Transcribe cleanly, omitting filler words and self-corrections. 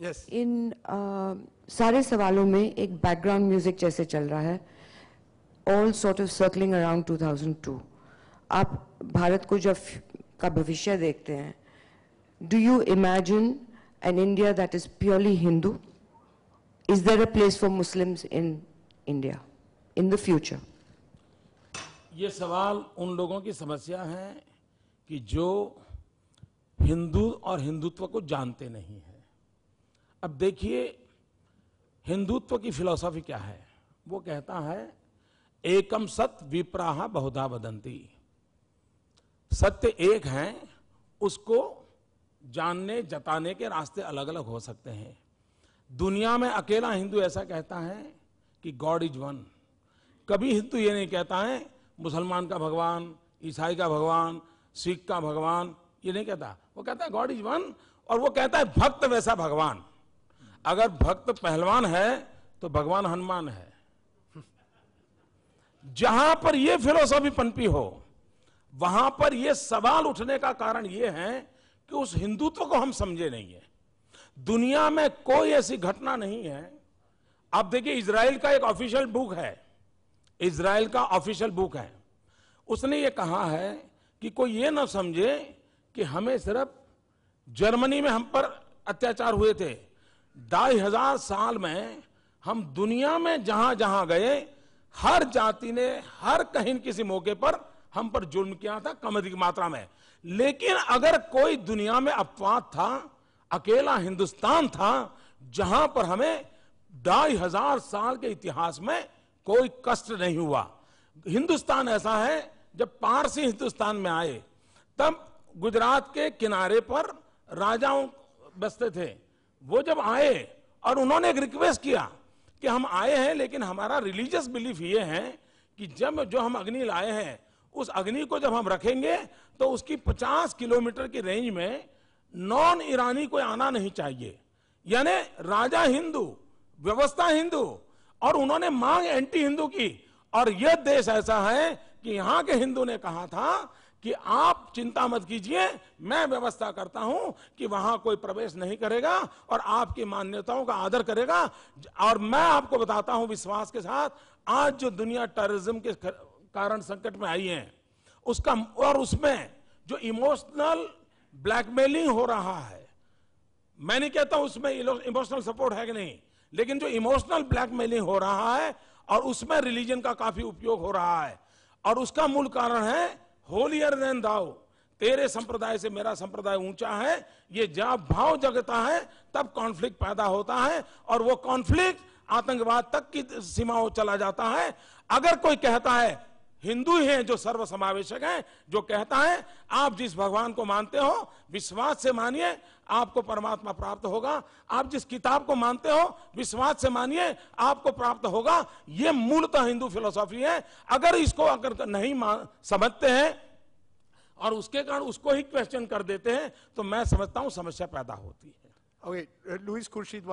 Yes. इन सारे सवालों में एक बैकग्राउंड म्यूजिक जैसे चल रहा है, all sort of circling around 2002. आप भारत को जब का भविष्य देखते हैं, do you imagine an India that is purely Hindu? Is there a place for Muslims in India in the future? ये सवाल उन लोगों की समस्या है कि जो हिंदू और हिंदुत्व को जानते नहीं है. अब देखिए, हिंदुत्व की फिलॉसफी क्या है. वो कहता है एकम सत विप्राह बहुधा वदंती. सत्य एक है, उसको जानने जताने के रास्ते अलग अलग हो सकते हैं. दुनिया में अकेला हिंदू ऐसा कहता है कि गॉड इज वन. कभी हिंदू ये नहीं कहता है मुसलमान का भगवान, ईसाई का भगवान, सिख का भगवान, ये नहीं कहता. वो कहता है गॉड इज वन. और वो कहता है भक्त वैसा भगवान. अगर भक्त पहलवान है तो भगवान हनुमान है. जहां पर ये फिलॉसफी पनपी हो, वहां पर ये सवाल उठने का कारण ये है कि उस हिंदुत्व को हम समझे नहीं है. दुनिया में कोई ऐसी घटना नहीं है. आप देखिए, इजराइल का एक ऑफिशियल बुक है, इजराइल का ऑफिशियल बुक है. उसने ये कहा है कि कोई ये ना समझे कि हमें सिर्फ जर्मनी में हम पर अत्याचार हुए थे. 2500 साल में हम दुनिया में जहां जहां गए, हर जाति ने हर कहीं किसी मौके पर हम पर जुल्म किया था, कम अधिक मात्रा में. लेकिन अगर कोई दुनिया में अपवाद था, अकेला हिंदुस्तान था जहां पर हमें 2500 साल के इतिहास में कोई कष्ट नहीं हुआ. हिंदुस्तान ऐसा है, जब पारसी हिंदुस्तान में आए तब गुजरात के किनारे पर राजाओं बसते थे. वो जब आए और उन्होंने एक रिक्वेस्ट किया कि हम आए हैं, लेकिन हमारा रिलीजियस बिलीफ ये है कि जब जो हम अग्नि लाए हैं, उस अग्नि को जब हम रखेंगे तो उसकी 50 किलोमीटर की रेंज में नॉन ईरानी कोई आना नहीं चाहिए. यानी राजा हिंदू, व्यवस्था हिंदू, और उन्होंने मांग एंटी हिंदू की. और यह देश ऐसा है कि यहां के हिंदू ने कहा था कि आप चिंता मत कीजिए, मैं व्यवस्था करता हूं कि वहां कोई प्रवेश नहीं करेगा और आपकी मान्यताओं का आदर करेगा. और मैं आपको बताता हूं विश्वास के साथ, आज जो दुनिया टेररिज्म के कारण संकट में आई है, उसका और उसमें जो इमोशनल ब्लैकमेलिंग हो रहा है, मैं नहीं कहता उसमें इमोशनल सपोर्ट है कि नहीं, लेकिन जो इमोशनल ब्लैकमेलिंग हो रहा है और उसमें रिलीजन का काफी उपयोग हो रहा है, और उसका मूल कारण है होलियर देन दाउ. तेरे संप्रदाय से मेरा संप्रदाय ऊंचा है. ये जब भाव जगता है तब कॉन्फ्लिक्ट पैदा होता है, और वो कॉन्फ्लिक्ट आतंकवाद तक की सीमाओं चला जाता है. अगर कोई कहता है, हिंदू ही हैं जो सर्वसमावेशक हैं, जो कहता है आप जिस भगवान को मानते हो विश्वास से मानिए, आपको परमात्मा प्राप्त होगा. आप जिस किताब को मानते हो विश्वास से मानिए, आपको प्राप्त होगा. यह मूलतः हिंदू फिलॉसफी है. अगर इसको अगर नहीं समझते हैं और उसके कारण उसको ही क्वेश्चन कर देते हैं, तो मैं समझता हूं समस्या पैदा होती है. Okay, Luis Khurshid.